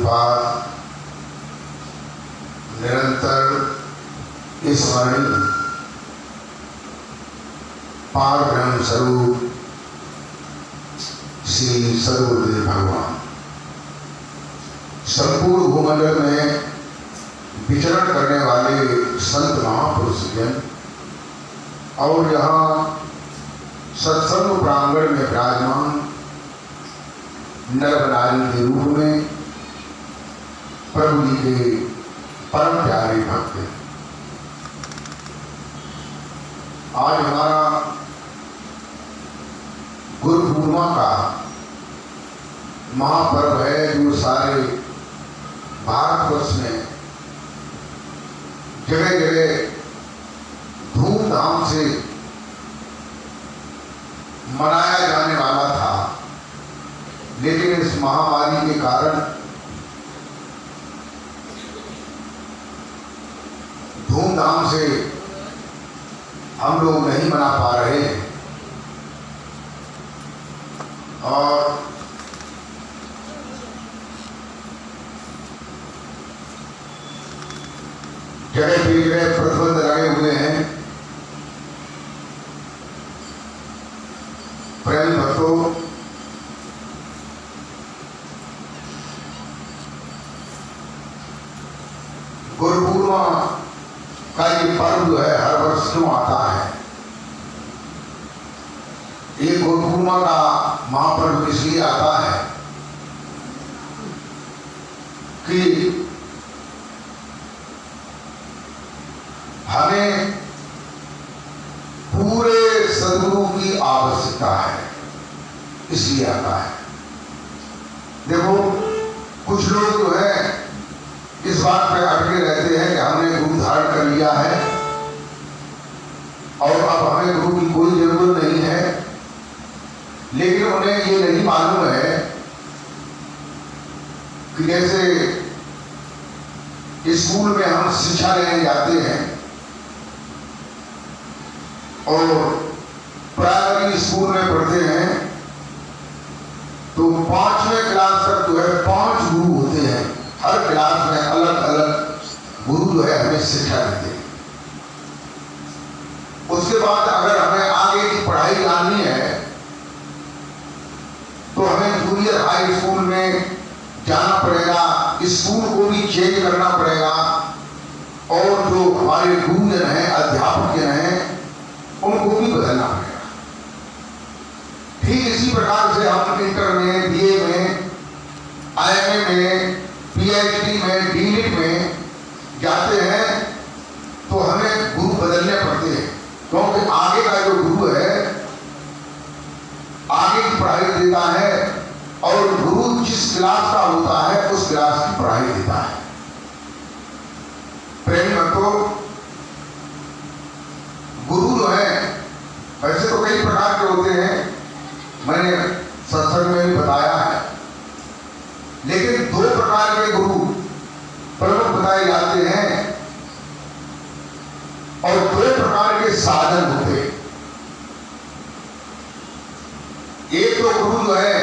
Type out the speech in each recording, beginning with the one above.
बाद निरंतर स्मरणीय पार ब्रह्म स्वरूप श्री सर्वदेव भगवान संपूर्ण भूमंडल में विचरण करने वाले संत महापुरुष जन और यहाँ सत्संग प्रांगण में विराजमान नर नारी के रूप में प्रभु जी के परम प्यारे भक्त हैं। आज हमारा गुरु पूर्णिमा का महापर्व है जो सारे भारतवर्ष में जगह जगह धूमधाम से मनाया जाने वाला था, लेकिन इस महामारी के कारण धूमधाम से हम लोग नहीं मना पा रहे हैं। और जगह पे जगह प्रतिबंध लगे हुए हैं। प्रेम भक्तों, गुरु पूर्णिमा का ये पर्व जो है हर वर्ष क्यों आता है? ये गुरु पूर्णिमा का महापर्व इसलिए आता है कि हमें पूरे सदगुरु की आवश्यकता है, इसलिए आता है। देखो, कुछ लोग जो है इस बात पे अटके रहते हैं कि हमने गुरु धारण कर लिया है और अब हमें गुरु की कोई जरूरत नहीं है, लेकिन उन्हें ये नहीं मालूम है कि जैसे स्कूल में हम शिक्षा लेने जाते हैं और प्राइमरी स्कूल में पढ़ते हैं तो 5वें क्लास तक जो है 5 गुरु होते हैं। हर क्लास में अलग अलग गुरु जो है हमें शिक्षा देते हैं। उसके बाद अगर हमें आगे की पढ़ाई जाननी है तो हमें जूनियर हाई स्कूल में जाना पड़ेगा, स्कूल को भी चेंज करना पड़ेगा और जो हमारे गुरुजन हैं, अध्यापक जन हैं, उनको भी बदलना पड़ेगा। ठीक इसी प्रकार से हम इंटर में, बीए में, आईएमए में, पीएचडी में, डीलिट में जाते हैं तो हमें गुरु बदलने पड़ते हैं, क्योंकि आगे का जो गुरु है आगे की पढ़ाई देता है और गुरु जिस क्लास का होता है उस क्लास की पढ़ाई देता है। प्रेम भक्तों, गुरु जो है वैसे तो कई प्रकार के होते हैं, मैंने सत्संग में भी बताया है, लेकिन 2 प्रकार के गुरु प्रमुख बताए जाते हैं और 2 प्रकार के साधन होते हैं। एक तो गुरु जो है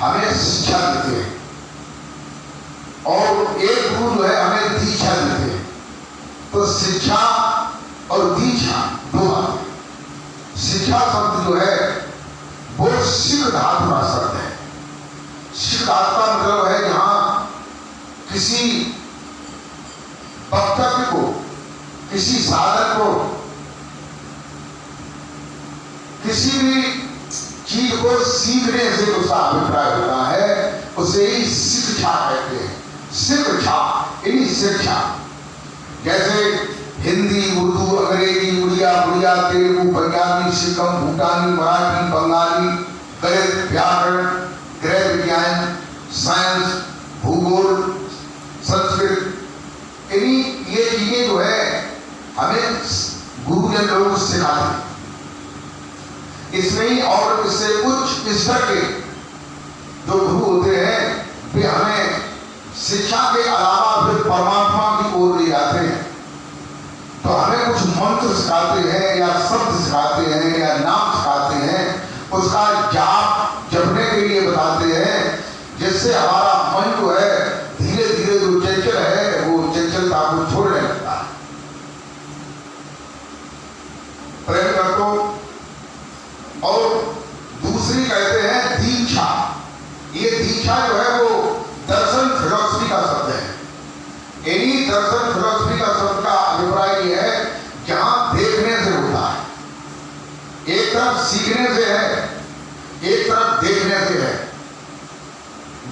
हमें शिक्षा देते हैं और एक गुरु जो है हमें दीक्षा देते हैं। तो शिक्षा और दीक्षा 2 बातें। शिक्षा शब्द जो है वो शिव धातु का शब्द है। शिव धातु का मतलब है जहां किसी वक्तव्य को, किसी साधन को, किसी भी चीज को सीखने से उसका अभिप्राय होता है, उसे ही शिक्षा कहते हैं। शिक्षा, यही शिक्षा। जैसे हिंदी, उर्दू, अंग्रेजी, उड़िया, बुड़िया, तेलुगु, पंजाबी, सिक्कम, भूटानी, मराठी, बंगाली, गणित, व्याकरण, गृह विज्ञान, साइंस, भूगोल, संस्कृत, ये चीजें जो है हमें गुरुजन लोग सिखाते हैं। इसमें ही और इससे उच्च स्तर के जो गुरु होते हैं वे हमें शिक्षा के अलावा फिर परमात्मा की ओर ले जाते हैं। तो हमें कुछ मंत्र सिखाते हैं या शब्द सिखाते हैं या नाम सिखाते हैं, उसका जाप जपने के लिए बताते हैं, जिससे हमारा मन जो है इन्हीं दर्शन फिलोसफी का सबका अभिप्राय ये है, जहां देखने से होता है, एक तरफ सीखने से है, एक तरफ देखने से है।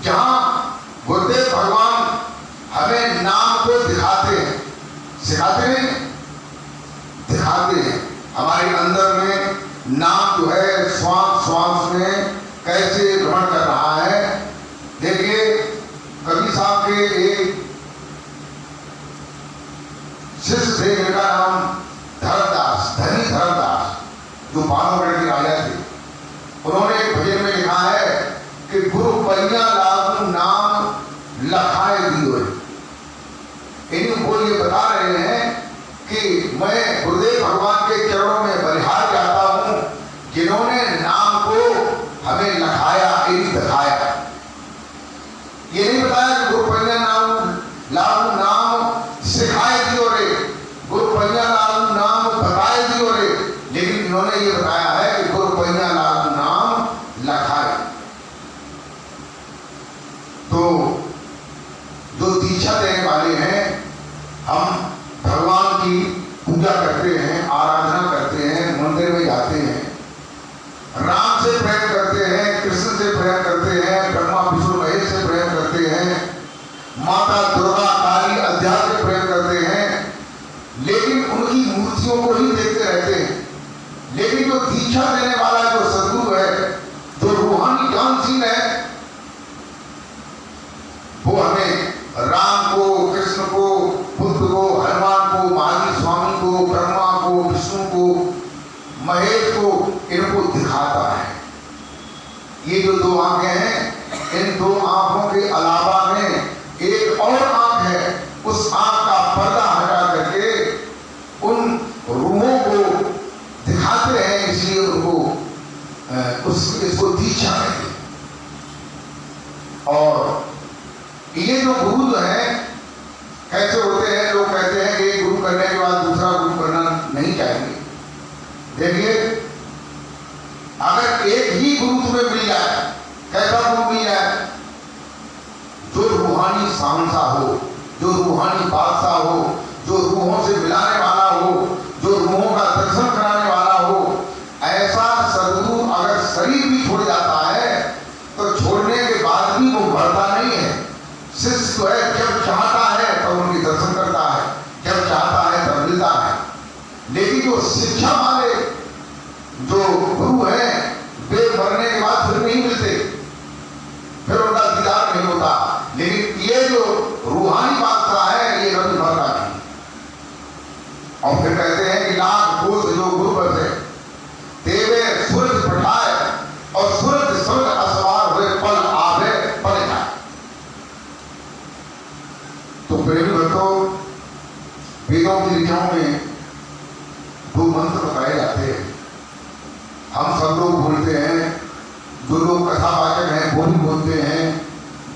जहां गुरुदेव भगवान हमें नाम को दिखाते हैं, सिखाते हैं, दिखाते हैं, हमारे अंदर में नाम जो है श्वास श्वास में कैसे भ्रमण कर रहा है। देखिए कबीर साहब के एक शिष्य थे जिनका नाम धर्मदास, धनी धर्मदास, जो बानोगढ़ के राजा थे। उन्होंने एक भजन में लिखा है कि गुरु पैया लागू नाम लखाए दियो। इन्हीं को ये बता रहे हैं कि मैं गुरुदेव भगवान के चरणों में बलिहार जाता हूं, जिन्होंने नाम को हमें लखाया, इन्हीं दिखाया। ये नहीं बताया कि गुरु पैया लागू नाम सिखाए दियो रे, गुरु पैया लागू नाम बताए दियो रे, लेकिन इन्होंने ये बताया है कि गुरु पैया लागू नाम लखाए। तो जो दीक्षा देने वाले हैं, हम भगवान की पूजा करते हैं, आराधना करते हैं, मंदिर में जाते हैं, राम से प्रेम करते हैं, कृष्ण से प्रेम करते हैं, ब्रह्मा विष्णु महेश से प्रेम करते हैं, माता दुर्गा काली अध्यात्म से प्रेम करते हैं, लेकिन उनकी मूर्तियों को ही देखते रहते हैं। लेकिन जो दीक्षा देने वाला जो सद्गुरु है, जो रूहानी ज्ञानशील है, वो हमें राम को, कृष्ण को, बुद्ध को, हनुमान को, महावीर स्वामी को, ब्रह्मा को, विष्णु को, महेश को, इनको दिखाता है। ये जो दो आंखें हैं, इन दो आंखों के अलावा में एक और आंख है, उस आंख का पर्दा हटा करके उन रूहों को दिखाते हैं, इसलिए उनको इसको दीक्षा कहते हैं। और ये जो गुरु जो है कैसे होते हैं, लोग कहते हैं कि एक गुरु करने के बाद दूसरा गुरु करना नहीं चाहिए। देखिए अगर एक ही गुरु तुम्हें मिल जाए, कैसा गुरु मिल जाए? जो रूहानी सांसा हो, जो रूहानी बादशाह हो, जो रूहों से मिलाने वाला हो, जो रूहों का दर्शन कराने वाला हो, ऐसा सद्गुरु अगर शरीर भी छोड़ जाता है तो छोड़ने के बाद भी वो बढ़ता नहीं है। शिष्य जो है जब चाहता है तब उनके दर्शन करता है, जब चाहता है तब मिलता है। लेकिन जो शिक्षा वाले जो गुरु हैं, वे मरने के बाद फिर नहीं मिलते, फिर उनका दीदार नहीं होता। लेकिन ये जो रूहानी बादशाह है, ये कभी मरता नहीं। और फिर कहते हैं कि लाख कोस जो गुरु बसे देवे सूरज पठाए, और सूरज स्वर्ग असवार हुए पल आवे पल जाए। तो प्रेमी भक्तों, वेदों की लिखाओं में दो मंत्र बताए जाते हैं। हम सब लोग बोलते हैं, जो लोग कथावाचक हैं वो भी बोलते हैं,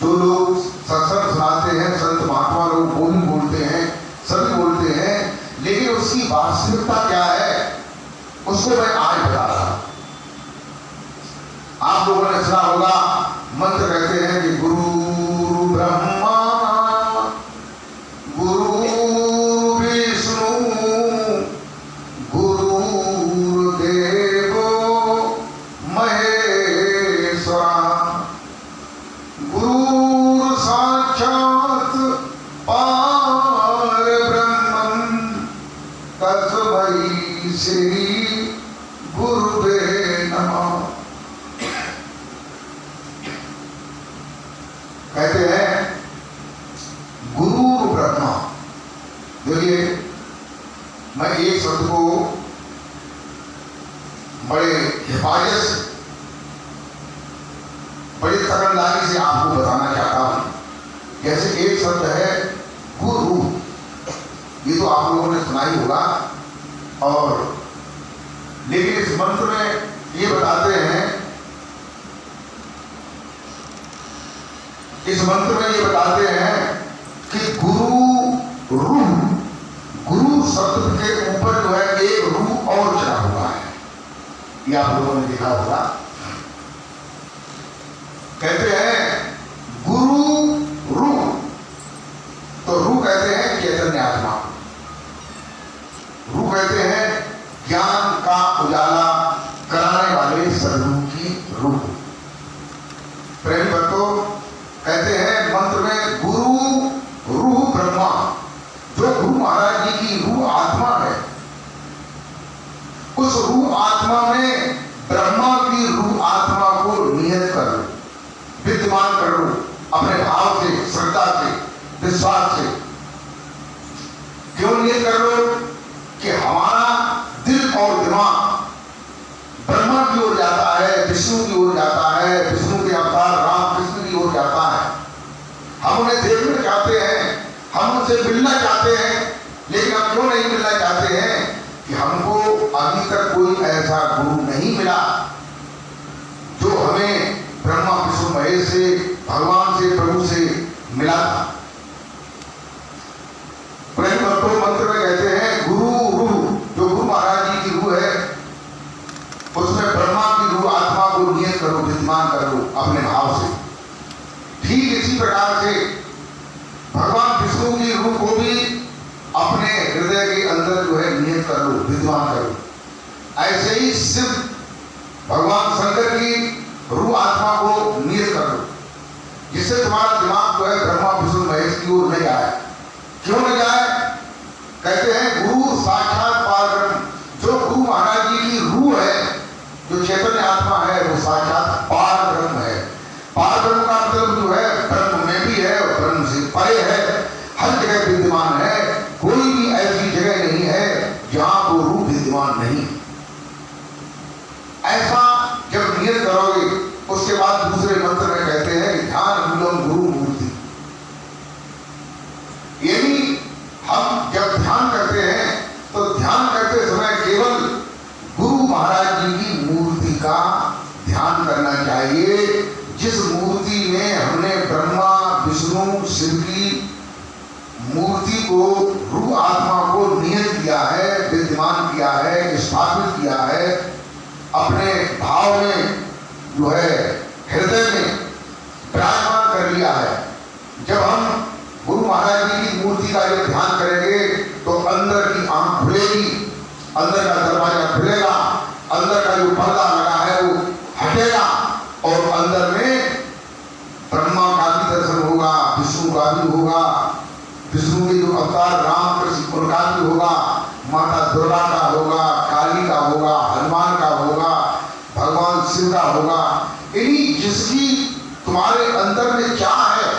जो लोग सत्संग सुनाते हैं, संत महात्मा लोग वो भी बोलते हैं, सभी बोलते हैं। लेकिन उसकी वास्तविकता क्या है, उसको मैं आज बता रहा हूं। आप लोगों ने सुना होगा, मंत्र कहते हैं कि गुरु ब्रह्मा, गुरु विष्णु, गुरु देवो महेश्वरा, गुरु साक्षात पार ब्रह्मं तस्मै श्री गुरुवे नमः। कहते हैं गुरु ब्रह्मा। देखिए मैं एक शब्द को बड़े हिफाजत से, बड़ी तकड़दारी से आपको बताना चाहता हूं। जैसे एक शब्द है गुरु, ये तो आप लोगों ने सुना ही होगा। और लेकिन इस मंत्र में ये बताते हैं, इस मंत्र में ये बताते हैं कि गुरु रूह, गुरु शब्द के ऊपर जो है एक रूह और चढ़ा हुआ है। ये आप लोगों ने देखा होगा। कहते हैं गुरु रूह, तो रूह कहते विश्वास से। क्यों नियत कर लो कि हमारा दिल और दिमाग ब्रह्मा की ओर जाता है, विष्णु की ओर जाता है, विष्णु के अवतार राम कृष्ण की ओर जाता है। हम उन्हें देखना चाहते हैं, हम उनसे मिलना चाहते हैं, लेकिन हम क्यों नहीं मिलना चाहते हैं कि हमको अभी तक कोई ऐसा गुरु नहीं मिला जो हमें ब्रह्मा विष्णु महेश से, भगवान से, प्रभु से मिला था। प्रेम भक्तों मंत्र में कहते हैं गुरु रूह, जो गुरु महाराज जी की रूह है, उसमें ब्रह्मा की रूह आत्मा को नियत करो, विद्यमान करो अपने भाव से। ठीक इसी प्रकार से भगवान विष्णु की रूह को भी अपने हृदय के अंदर जो है नियत कर लो, विद्यमान करो। ऐसे ही शिव भगवान शंकर की रूह आत्मा को नियत कर लो, जिससे तुम्हारा दिमाग जो है ब्रह्मा विष्णु महेश की ओर नहीं आए। क्यों नहीं जाए? कहते हैं गुरु साक्षात पारब्रह्म, जो गुरु महाराज जी की रूह है, जो चैतन्य आत्मा है, वो साक्षात पारब्रह्म है। पारब्रह्म का मतलब जो है ब्रह्म में भी है और ब्रह्म से परे है, हर जगह विद्यमान है। कोई भी ऐसी जगह नहीं है जहां वो रूह विद्यमान नहीं। ऐसा जब नियत करोगे, उसके बाद दूसरे मंत्र में कहते हैं ध्यान मूलम गुरु मूर्ति। यानी हम जब ध्यान करते हैं तो ध्यान करते समय केवल गुरु महाराज जी की मूर्ति का ध्यान करना चाहिए, जिस मूर्ति में हमने ब्रह्मा विष्णु शिव की मूर्ति को, रूह आत्मा को नियत किया है, विद्यमान किया है, स्थापित किया है, अपने भाव में जो है हृदय में विराजमान कर लिया है। जब हम गुरु महाराज जी की मूर्ति का जब ध्यान करेंगे तो अंदर की आंख खुलेगी, अंदर का दरवाजा खुलेगा, अंदर का जो पर्दा लगा है वो हटेगा और अंदर में ब्रह्मा का भी दर्शन होगा, विष्णु का भी होगा, विष्णु के जो अवतार राम कृष्ण उनका भी होगा, माता दुर्गा का होगा, काली का होगा, हनुमान का होगा, भगवान शिव का होगा। इन्हीं जिसकी तुम्हारे अंदर में क्या है,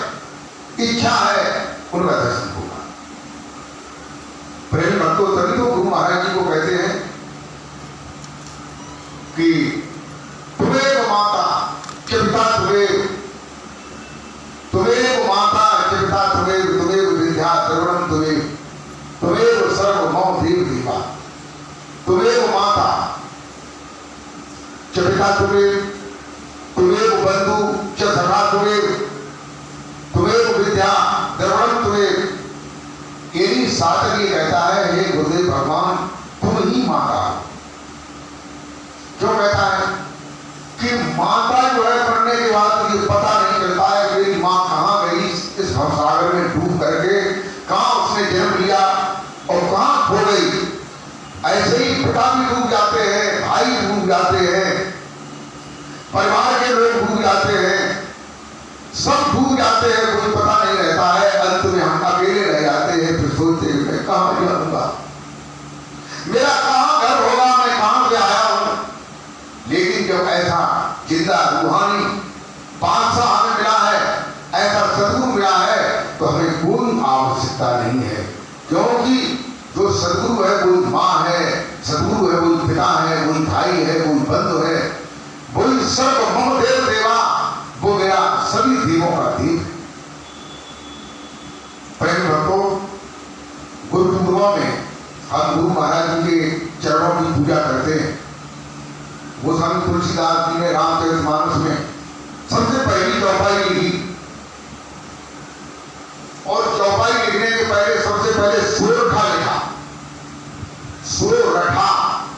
इच्छा है, उनका दर्शन होगा। प्रेम भक्तों, तभी तो गुरु महाराज जी को कहते हैं कि तुमेव माता च पिता तुमेव, तुमेव माता च पिता तुमेव, तुमेव विद्या सर्वम तुमेव, तुमेव सर्व मम देव देवा। तुमेव माता च पिता तुमेव, तुमेव बंधु च सखा तुमेव, तुमेव विद्या द्रवणम तुमेव। यही साधक ये कहता है, हे गुरुदेव भगवान तुम ही माता। क्यों कहता है कि माता जो है बनने के बाद ये पता नहीं चलता है कि मेरी माँ कहाँ गई, इस भवसागर में डूब करके कहाँ उसने जन्म लिया और कहाँ खो गई। ऐसे ही पिता भी डूब जाते हैं, भाई डूब जाते हैं, परिवार के लोग डूब जाते हैं, सब डूब जाते हैं, कोई पता नहीं रहता है। अंत में हम अकेले रह जाते हैं, फिर सोचते हैं मैं कहाँ जाऊंगा, मेरा कहाँ घर होगा, मैं कहाँ से आया हूं। लेकिन जब ऐसा जिंदा रूहानी बादशाह हमें मिला है, ऐसा सदगुरु मिला है, तो हमें कोई आवश्यकता नहीं है। क्योंकि जो सदगुरु है वही माँ है, सदगुरु है वही पिता है, वही भाई है, वही बंधु है, वही सर्व मम देव देवा, वो मेरा सभी देवों का देव है। प्रेम भक्तों, गुरु पूर्णिमा में हम गुरु महाराज जी के चरणों की पूजा करते हैं। वो स्वामी तुलसीदास जी ने रामचरितमानस में सबसे पहली चौपाई लिखी, और चौपाई लिखने के पहले सबसे पहले सूर्य रखा लिखा, सूर्य रखा